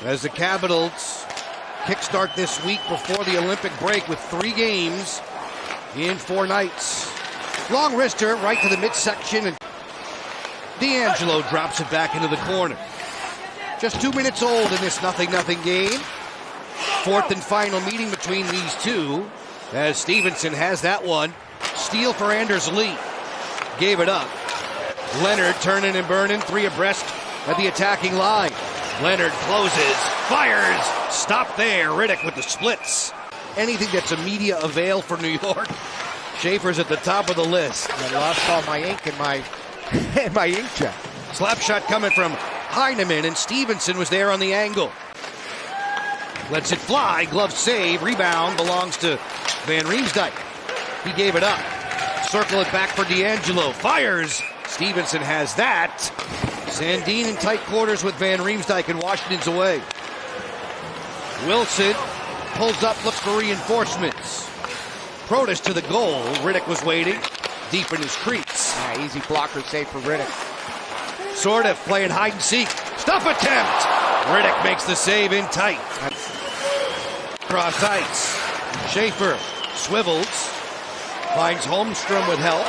as the Capitals kickstart this week before the Olympic break with 3 games in 4 nights. Long wrister right to the midsection, and D'Angelo drops it back into the corner. Just 2 minutes old in this 0-0 game. 4th and final meeting between these two, as Stevenson has that one. Steal for Anders Lee. Gave it up. Leonard turning and burning, 3 abreast at the attacking line. Leonard closes, fires, stop there. Riddick with the splits. Anything that's a media avail for New York, Schaefer's at the top of the list. I lost all my ink in my inkjet. Slap shot coming from Heineman, and Stevenson was there on the angle. Lets it fly, glove save, rebound belongs to Van Riemsdyk. He gave it up. Circle it back for D'Angelo, fires. Stevenson has that. Sandin in tight quarters with Van Riemsdyk, and Washington's away. Wilson pulls up, looks for reinforcements. Protas to the goal. Riddick was waiting deep in his crease. Yeah, easy blocker save for Riddick. Sort of playing hide and seek. Stuff attempt. Riddick makes the save in tight. Cross ice. Schaefer swivels. Finds Holmstrom with help.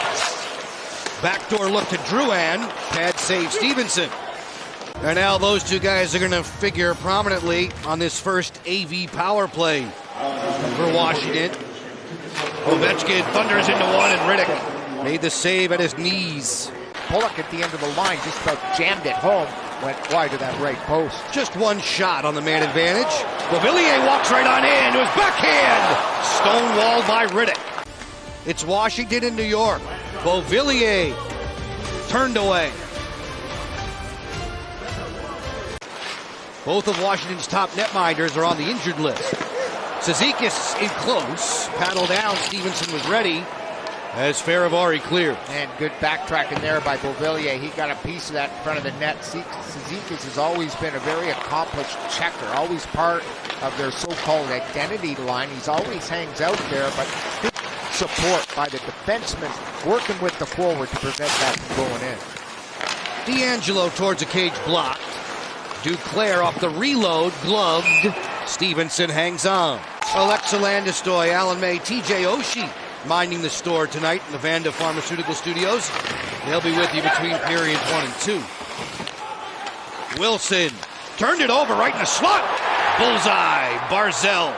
Backdoor look to Drouin. Pad save Stevenson. And now those two guys are going to figure prominently on this first AV power play for Washington. Ovechkin thunders into one, and Riddick made the save at his knees. Pulock at the end of the line just about jammed it home. Went wide to that right post. Just one shot on the man advantage. Beauvillier walks right on in to his backhand. Stonewalled by Riddick. It's Washington and New York. Beauvillier turned away. Both of Washington's top netminders are on the injured list. Cizikas in close. Paddle down. Stevenson was ready as Faravari cleared. And good backtracking there by Beauvillier. He got a piece of that in front of the net. Cizikas has always been a very accomplished checker, always part of their so-called identity line. He's always hangs out there, but good support by the defenseman working with the forward to prevent that from going in. D'Angelo towards a cage blocked. Duclair off the reload, gloved. Stevenson hangs on. Alexa Landestoy, Alan May, TJ Oshie minding the store tonight in the Vanda Pharmaceutical Studios. They'll be with you between periods 1 and 2. Wilson turned it over right in the slot. Bullseye, Barzell.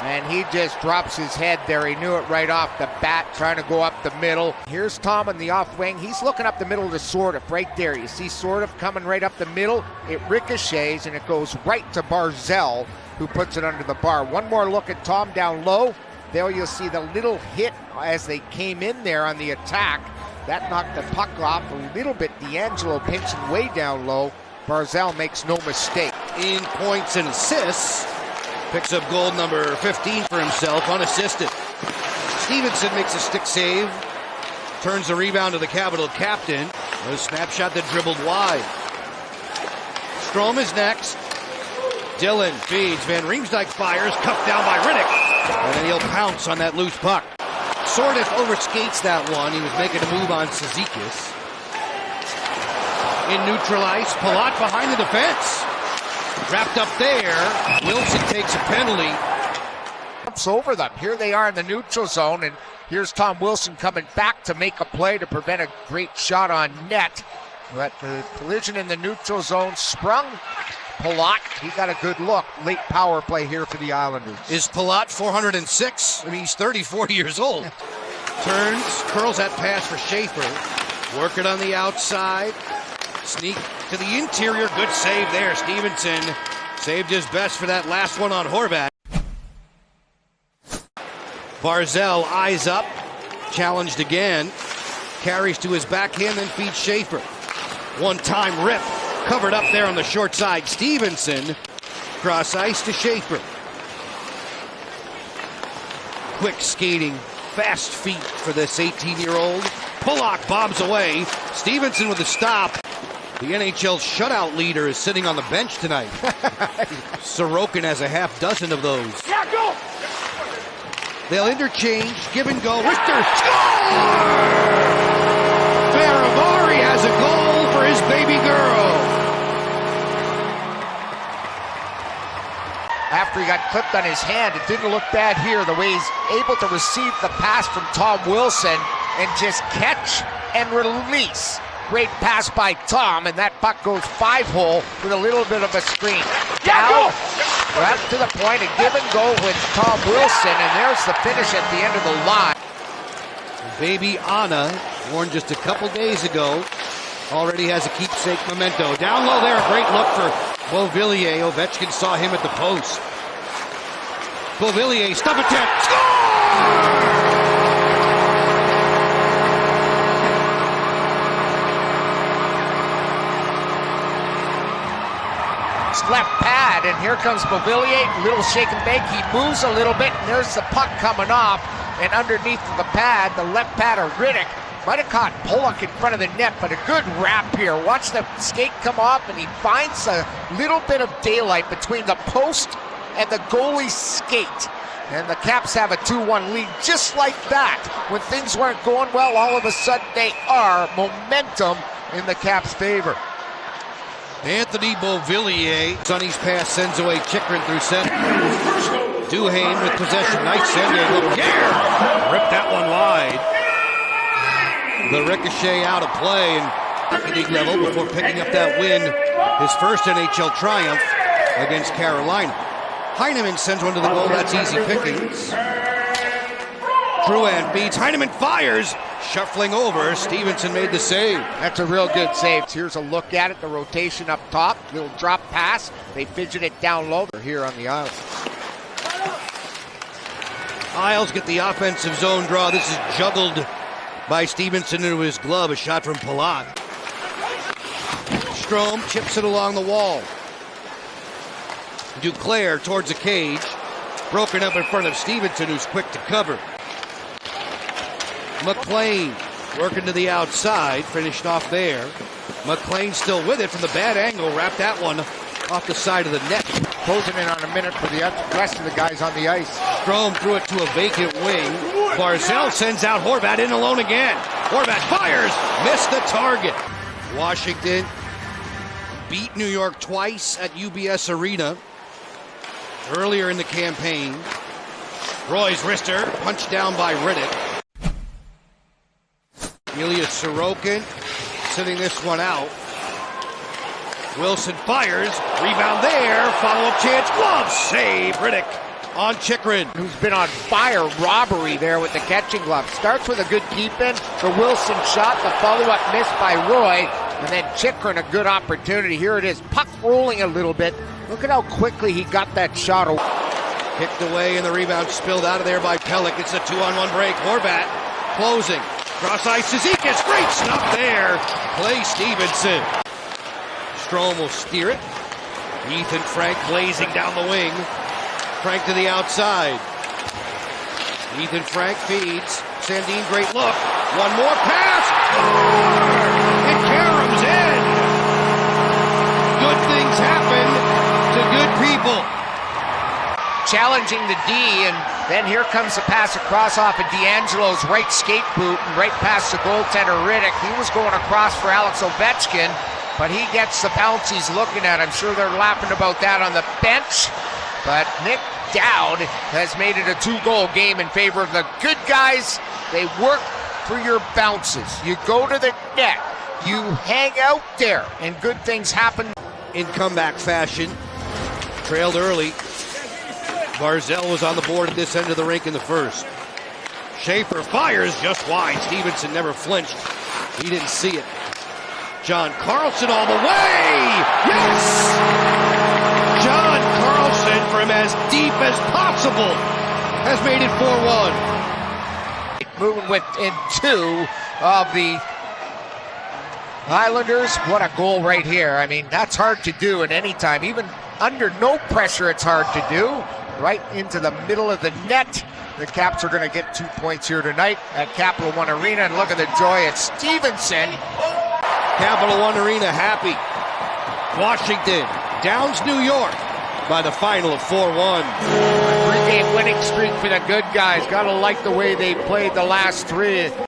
And he just drops his head there. He knew it right off the bat, trying to go up the middle. Here's Tom on the off wing. He's looking up the middle to Sordiff right there. You see Sordiff coming right up the middle. It ricochets, and it goes right to Barzell, who puts it under the bar. One more look at Tom down low. There you'll see the little hit as they came in there on the attack. That knocked the puck off a little bit. D'Angelo pinching way down low. Barzell makes no mistake. In points and assists, picks up goal number 15 for himself, unassisted. Stevenson makes a stick save. Turns the rebound to the Capital captain. A snapshot that dribbled wide. Strome is next. Dillon feeds. Van Riemsdyk fires. Cuffed down by Riddick. And then he'll pounce on that loose puck. Sordiff overskates that one. He was making a move on Cizikas. In neutral ice, Palat behind the defense. Wrapped up there. Wilson takes a penalty. Jumps over them. Here they are in the neutral zone, and here's Tom Wilson coming back to make a play to prevent a great shot on net. But the collision in the neutral zone sprung Palat. He got a good look. Late power play here for the Islanders. Is Palat 406? I mean, he's 34 years old. Turns, curls that pass for Schaefer. Work it on the outside. Sneak to the interior. Good save there. Stevenson saved his best for that last one on Horvat. Barzell eyes up. Challenged again. Carries to his backhand, then feeds Schaefer. One-time rip. Covered up there on the short side. Stevenson. Cross ice to Schaefer. Quick skating. Fast feet for this 18-year-old. Pulock bobs away. Stevenson with a stop. The NHL shutout leader is sitting on the bench tonight. Sorokin has a half dozen of those. Yeah, go! They'll interchange, give and go. Richter scores! Faravari has a goal for his baby girl. he got clipped on his hand. It didn't look bad here, the way he's able to receive the pass from Tom Wilson and just catch and release. Great pass by Tom, and that puck goes 5-hole with a little bit of a screen. Down, right to the point, a give and go with Tom Wilson, and there's the finish at the end of the line. Baby Anna, born just a couple days ago, already has a keepsake memento. Down low there, a great look for Beauvillier. Ovechkin saw him at the post. Beauvillier, stop attempt, score! Left pad, and here comes Beauvillier, little shake and bake. He moves a little bit, and there's the puck coming off, and underneath the pad, the left pad of Riddick might have caught Pollock in front of the net, but a good wrap here. Watch the skate come off, and he finds a little bit of daylight between the post and the goalie's skate. And the Caps have a 2-1 lead just like that. When things weren't going well, all of a sudden they are. Momentum in the Caps' favor. Anthony Beauvillier. Sonny's pass sends away Chychrun through center. Duhaime with possession. Nice send in. Ripped that one wide. The ricochet out of play and hockey league level before picking up that win. His first NHL triumph against Carolina. Heineman sends one to the goal. That's easy pickings. Drouin feeds. Heineman fires. Shuffling over, Stevenson made the save. That's a real good save. Here's a look at it, the rotation up top, little drop pass. They fidget it down low. They're here on the Isles. Isles get the offensive zone draw. This is juggled by Stevenson into his glove. A shot from Palat. Strome chips it along the wall. Duclair towards the cage. Broken up in front of Stevenson, who's quick to cover. McLean working to the outside, finished off there. McLean still with it from the bad angle, wrapped that one off the side of the net. Closing in on a minute for the rest of the guys on the ice. Strome threw it to a vacant wing. Barzal sends out Horvat in alone again. Horvat fires, missed the target. Washington beat New York twice at UBS Arena earlier in the campaign. Roy's wrister punched down by Riddick. Ilya Sorokin sitting this one out. Wilson fires, rebound there, follow-up chance, glove save, Riddick on Chychrun. Who's been on fire, robbery there with the catching glove. Starts with a good keep-in, the Wilson shot, the follow-up miss by Roy, and then Chychrun a good opportunity. Here it is, puck rolling a little bit. Look at how quickly he got that shot away. Kicked away and the rebound spilled out of there by Pellick. It's a 2-on-1 break, Horvat closing. Cross ice, Zizekas, great snuff there. Clay Stevenson. Strome will steer it. Ethan Frank blazing down the wing. Frank to the outside. Ethan Frank feeds. Sandin, great look. One more pass. It caroms in. Good things happen to good people. Challenging the D, and then here comes the pass across off of D'Angelo's right skate boot and right past the goaltender Riddick. He was going across for Alex Ovechkin, but he gets the bounce he's looking at. I'm sure they're laughing about that on the bench, but Nick Dowd has made it a 2-goal game in favor of the good guys. They work for your bounces. You go to the net, you hang out there, and good things happen. In comeback fashion, trailed early. Barzal was on the board at this end of the rink in the first. Schaefer fires just wide. Stevenson never flinched. He didn't see it. John Carlson all the way! Yes! John Carlson from as deep as possible has made it 4-1. Moving within 2 of the Islanders. What a goal right here. I mean, that's hard to do at any time. Even under no pressure, it's hard to do. Right into the middle of the net. The Caps are going to get 2 points here tonight at Capital One Arena. And look at the joy at Stevenson. Capital One Arena happy. Washington downs New York by the final of 4-1. Three-game winning streak for the good guys. Got to like the way they played the last 3.